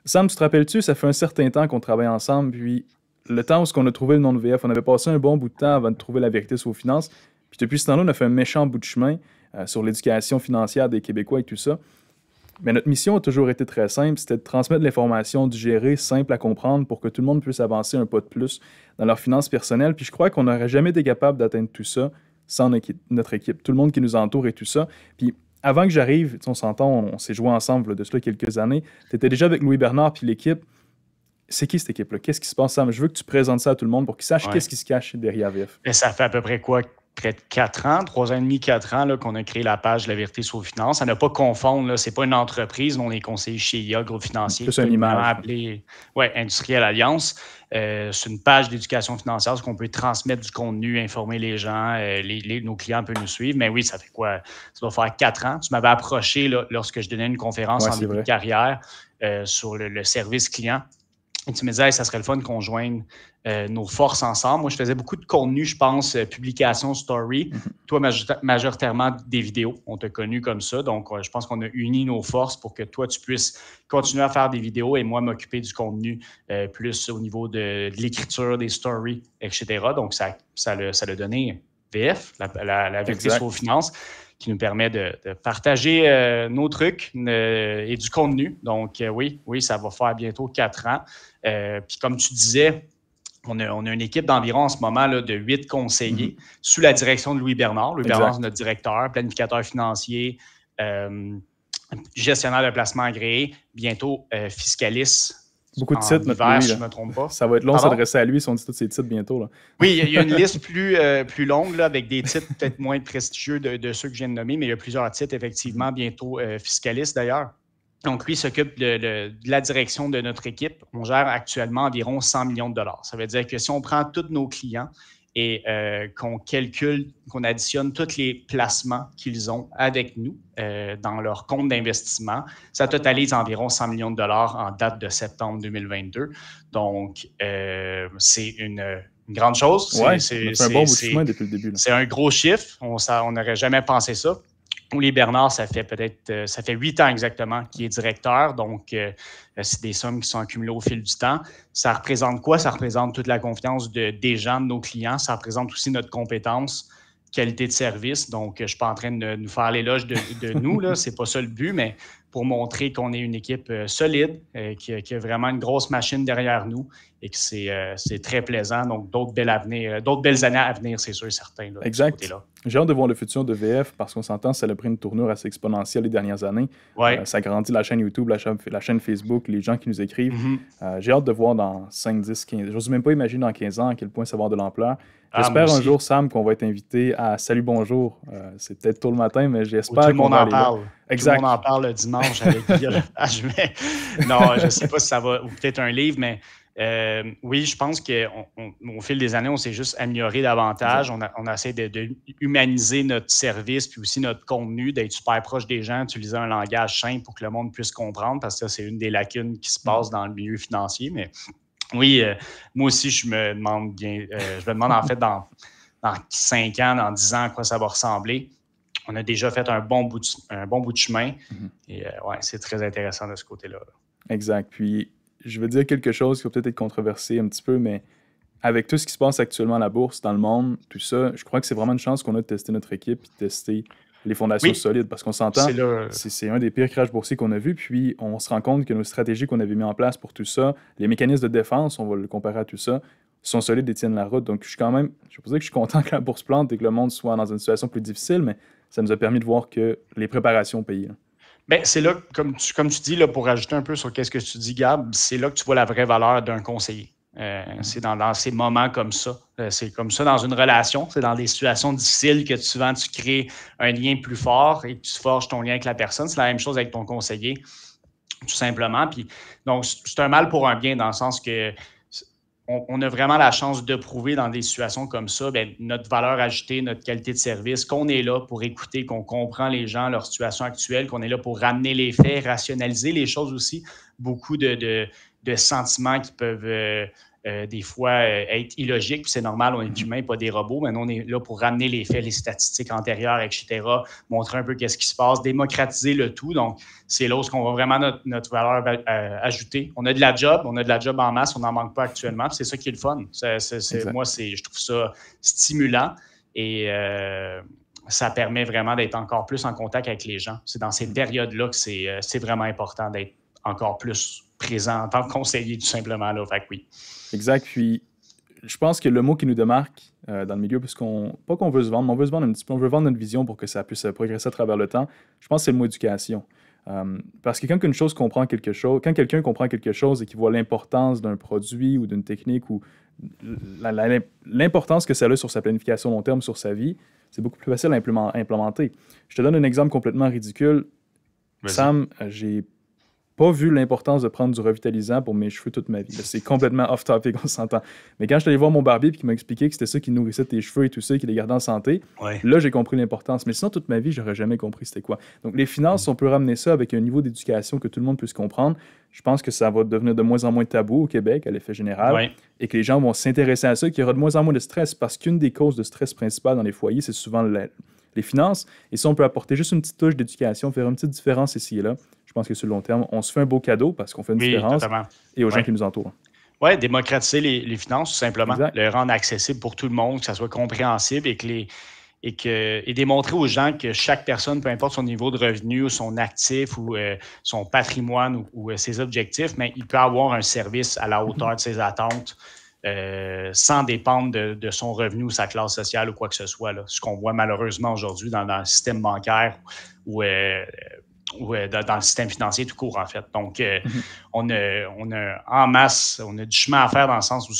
Sam, tu te rappelles-tu, ça fait un certain temps qu'on travaille ensemble, puis le temps où on a trouvé le nom de VF, on avait passé un bon bout de temps avant de trouver la vérité sur vos finances, puis depuis ce temps-là, on a fait un méchant bout de chemin sur l'éducation financière des Québécois et tout ça. Mais notre mission a toujours été très simple, c'était de transmettre l'information digérée, simple à comprendre pour que tout le monde puisse avancer un pas de plus dans leurs finances personnelles. Puis je crois qu'on n'aurait jamais été capable d'atteindre tout ça sans notre équipe, tout le monde qui nous entoure et tout ça. Puis avant que j'arrive, on s'entend, on s'est joué ensemble là, de cela quelques années. Tu étais déjà avec Louis Bernard puis l'équipe. C'est qui cette équipe-là? Qu'est-ce qui se passe, Sam? Je veux que tu présentes ça à tout le monde pour qu'ils sachent Ouais. qu'est-ce qui se cache derrière VF. Et ça fait à peu près quoi? Près de 4 ans, 3 ans et demi, 4 ans là, qu'on a créé la page de La Vérité sur les finances. À ne pas confondre, ce n'est pas une entreprise. On est conseiller chez IA, groupe financier, Plus une image. appelé Industrielle Alliance. C'est une page d'éducation financière, ce qu'on peut transmettre du contenu, informer les gens, nos clients peuvent nous suivre. Mais oui, ça fait quoi? Ça doit faire 4 ans. Tu m'avais approché là, lorsque je donnais une conférence en début de carrière sur le service client. Et tu me disais, hey, ça serait le fun qu'on joigne nos forces ensemble. Moi, je faisais beaucoup de contenu, je pense, publication, story. Toi, majoritairement des vidéos. On t'a connu comme ça. Donc, je pense qu'on a uni nos forces pour que toi, tu puisses continuer à faire des vidéos et moi, m'occuper du contenu plus au niveau de l'écriture, des stories, etc. Donc, ça l'a donné VF, la vérité sur vos finances, qui nous permet de partager nos trucs et du contenu. Donc, oui, ça va faire bientôt 4 ans. Puis comme tu disais, on a une équipe d'environ en ce moment là, de 8 conseillers sous la direction de Louis Bernard. Louis Bernard, c'est notre directeur, planificateur financier, gestionnaire de placement agréé, bientôt fiscaliste. Beaucoup de titres, notre Louis, si je ne me trompe pas. Ça va être long de s'adresser à lui si on dit tous ses titres bientôt. Là. Oui, il y a une liste plus longue là, avec des titres peut-être moins prestigieux de ceux que je viens de nommer, mais il y a plusieurs titres, effectivement, bientôt fiscalistes d'ailleurs. Donc, lui s'occupe de la direction de notre équipe. On gère actuellement environ 100 millions de dollars. Ça veut dire que si on prend tous nos clients et qu'on calcule, qu'on additionne tous les placements qu'ils ont avec nous dans leur compte d'investissement, ça totalise environ 100 millions de dollars en date de septembre 2022. Donc, c'est une grande chose. Ouais, c'est un bon bout de chemin depuis le début. C'est un gros chiffre. On n'aurait jamais pensé ça. Louis Bernard, ça fait 8 ans exactement qu'il est directeur. Donc, c'est des sommes qui sont accumulées au fil du temps. Ça représente quoi? Ça représente toute la confiance des gens, de nos clients. Ça représente aussi notre compétence, qualité de service. Donc, je ne suis pas en train de nous faire l'éloge de nous. Ce n'est pas ça le but, mais pour montrer qu'on est une équipe solide, qui a vraiment une grosse machine derrière nous et que c'est très plaisant. Donc, d'autres belles années à venir, c'est sûr et certain. Là, exact. De J'ai hâte de voir le futur de VF parce qu'on s'entend, ça a pris une tournure assez exponentielle les dernières années. Ouais. Ça grandit la chaîne YouTube, la chaîne Facebook, les gens qui nous écrivent. J'ai hâte de voir dans 5, 10, 15... J'ose même pas imaginer dans 15 ans à quel point ça va avoir de l'ampleur. J'espère un jour, Sam, qu'on va être invité à Salut Bonjour. C'est peut-être tôt le matin, mais j'espère qu'on va aller là. Exact. Tout le monde en parle le dimanche avec Guy Lepage. Non, je ne sais pas si ça va, ou peut-être un livre, mais oui, je pense qu'au fil des années, on s'est juste amélioré davantage. On a essayé de humaniser notre service puis aussi notre contenu, d'être super proche des gens, utiliser un langage simple pour que le monde puisse comprendre, parce que ça, c'est une des lacunes qui se passe dans le milieu financier. Mais oui, moi aussi, je me demande en fait dans 5 ans, dans 10 ans, à quoi ça va ressembler. On a déjà fait un bon bout de chemin. Et c'est très intéressant de ce côté-là. Exact. Puis, je veux dire quelque chose qui va peut-être être controversé un petit peu, mais avec tout ce qui se passe actuellement à la bourse, dans le monde, tout ça, je crois que c'est vraiment une chance qu'on a de tester notre équipe et de tester les fondations solides, parce qu'on s'entend, c'est un des pires crashs boursiers qu'on a vu, puis on se rend compte que nos stratégies qu'on avait mis en place pour tout ça, les mécanismes de défense, on va le comparer à tout ça, sont solides et tiennent la route. Donc, je suis pas dire que je suis content que la bourse plante et que le monde soit dans une situation plus difficile, mais ça nous a permis de voir que les préparations payent. Bien, c'est là, comme tu dis, là, pour ajouter un peu sur qu'est-ce que tu dis, Gab, c'est là que tu vois la vraie valeur d'un conseiller. C'est dans ces moments comme ça. C'est comme ça dans une relation. C'est dans des situations difficiles que souvent tu crées un lien plus fort et que tu forges ton lien avec la personne. C'est la même chose avec ton conseiller, tout simplement. Puis, donc, c'est un mal pour un bien dans le sens que on a vraiment la chance de prouver dans des situations comme ça notre valeur ajoutée, notre qualité de service, qu'on est là pour écouter, qu'on comprend les gens, leur situation actuelle, qu'on est là pour ramener les faits, rationaliser les choses aussi. Beaucoup de sentiments qui peuvent des fois être illogique, puis c'est normal, on est humain, pas des robots, mais nous, on est là pour ramener les faits, les statistiques antérieures, etc., montrer un peu qu'est-ce qui se passe, démocratiser le tout. Donc, c'est là où on voit vraiment notre valeur ajoutée. On a de la job en masse, on n'en manque pas actuellement, puis c'est ça qui est le fun. Moi, je trouve ça stimulant et ça permet vraiment d'être encore plus en contact avec les gens. C'est dans ces périodes-là que c'est vraiment important d'être encore plus présent en tant que conseiller, tout simplement. Là. Fait que oui. Exact. Puis, je pense que le mot qui nous démarque dans le milieu, pas qu'on veut se vendre, mais on veut se vendre un petit peu, on veut vendre notre vision pour que ça puisse progresser à travers le temps, je pense que c'est le mot éducation. Parce que quand quelqu'un comprend quelque chose et qu'il voit l'importance d'un produit ou d'une technique ou l'importance que ça a sur sa planification long terme, sur sa vie, c'est beaucoup plus facile à implémenter. Je te donne un exemple complètement ridicule. Vas-y. Sam, j'ai pas vu l'importance de prendre du revitalisant pour mes cheveux toute ma vie. C'est complètement off-topic, on s'entend. Mais quand je suis allé voir mon barbier et qu'il m'a expliqué que c'était ça qui nourrissait tes cheveux et tout ça, qui les gardait en santé, là, j'ai compris l'importance. Mais sinon, toute ma vie, j'aurais jamais compris c'était quoi. Donc, les finances, on peut ramener ça avec un niveau d'éducation que tout le monde puisse comprendre. Je pense que ça va devenir de moins en moins tabou au Québec, à l'effet général, et que les gens vont s'intéresser à ça, qu'il y aura de moins en moins de stress, parce qu'une des causes de stress principales dans les foyers, c'est souvent les finances. Et si on peut apporter juste une petite touche d'éducation, faire une petite différence ici et là, je pense que sur le long terme, on se fait un beau cadeau parce qu'on fait une différence et aux gens qui nous entourent. Oui, démocratiser les finances, tout simplement. Exact. Le rendre accessible pour tout le monde, que ça soit compréhensible et démontrer aux gens que chaque personne, peu importe son niveau de revenu ou son actif ou son patrimoine ou ses objectifs, mais il peut avoir un service à la hauteur de ses attentes sans dépendre de son revenu ou sa classe sociale ou quoi que ce soit. Là. Ce qu'on voit malheureusement aujourd'hui dans le système bancaire ou dans le système financier tout court, en fait. Donc, on a en masse, on a du chemin à faire dans le sens où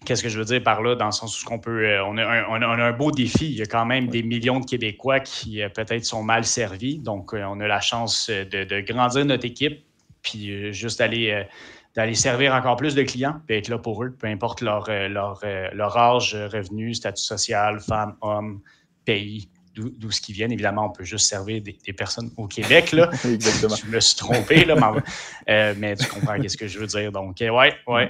qu'est-ce que je veux dire par là? Dans le sens où on a un beau défi. Il y a quand même des millions de Québécois qui peut-être sont mal servis. Donc, on a la chance de grandir notre équipe puis juste d'aller servir encore plus de clients puis être là pour eux, peu importe leur âge, revenu, statut social, femme, homme, pays. D'où ce qui viennent. Évidemment, on peut juste servir des personnes au Québec. Là. Exactement. Je me suis trompé, là, mais tu comprends ce que je veux dire. Donc, oui,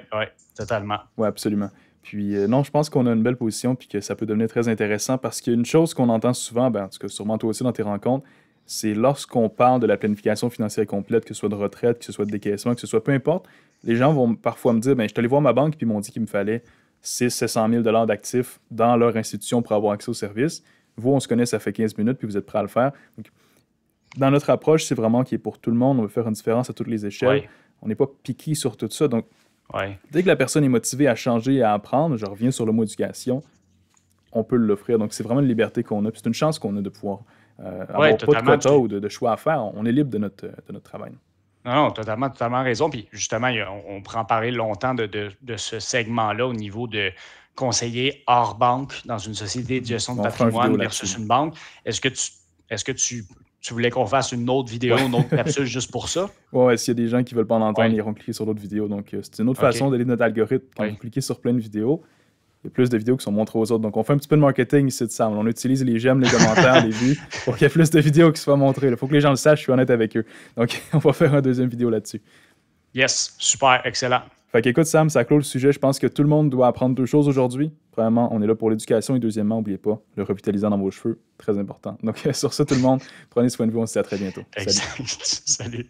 totalement. Oui, absolument. Puis, non, je pense qu'on a une belle position puis que ça peut devenir très intéressant parce qu'une chose qu'on entend souvent, en tout cas, sûrement toi aussi dans tes rencontres, c'est lorsqu'on parle de la planification financière complète, que ce soit de retraite, que ce soit de décaissement, que ce soit peu importe, les gens vont parfois me dire, je suis allé voir ma banque puis ils m'ont dit qu'il me fallait 600 000 $ d'actifs dans leur institution pour avoir accès au service. Vous, on se connaît, ça fait 15 minutes, puis vous êtes prêts à le faire. Donc, dans notre approche, c'est vraiment qui est pour tout le monde. On veut faire une différence à toutes les échelles. Ouais. On n'est pas piqué sur tout ça. Donc, dès que la personne est motivée à changer et à apprendre, je reviens sur le mot éducation, on peut l'offrir. Donc, c'est vraiment une liberté qu'on a. Puis c'est une chance qu'on a de pouvoir avoir pas de quota ou de choix à faire. On est libre de notre travail. Non, totalement raison. Puis justement, on pourra en parler longtemps de ce segment-là au niveau de conseiller hors banque dans une société de gestion de patrimoine versus une banque. Est-ce que tu voulais qu'on fasse une autre vidéo, une autre capsule juste pour ça? Oui, s'il y a des gens qui ne veulent pas en entendre, ils iront cliquer sur d'autres vidéos. Donc, c'est une autre façon d'aller de notre algorithme. Quand vous cliquez sur plein de vidéos, il y a plus de vidéos qui sont montrées aux autres. Donc, on fait un petit peu de marketing ici de ça. On utilise les j'aime, les commentaires, les vues pour qu'il y ait plus de vidéos qui soient montrées. Il faut que les gens le sachent, je suis honnête avec eux. Donc, on va faire une deuxième vidéo là-dessus. Yes, super, excellent. Fait qu'écoute, Sam, ça clôt le sujet. Je pense que tout le monde doit apprendre deux choses aujourd'hui. Premièrement, on est là pour l'éducation et deuxièmement, n'oubliez pas, le revitalisant dans vos cheveux, très important. Donc, sur ça, tout le monde, prenez soin de vous. On se dit à très bientôt. Salut. Salut.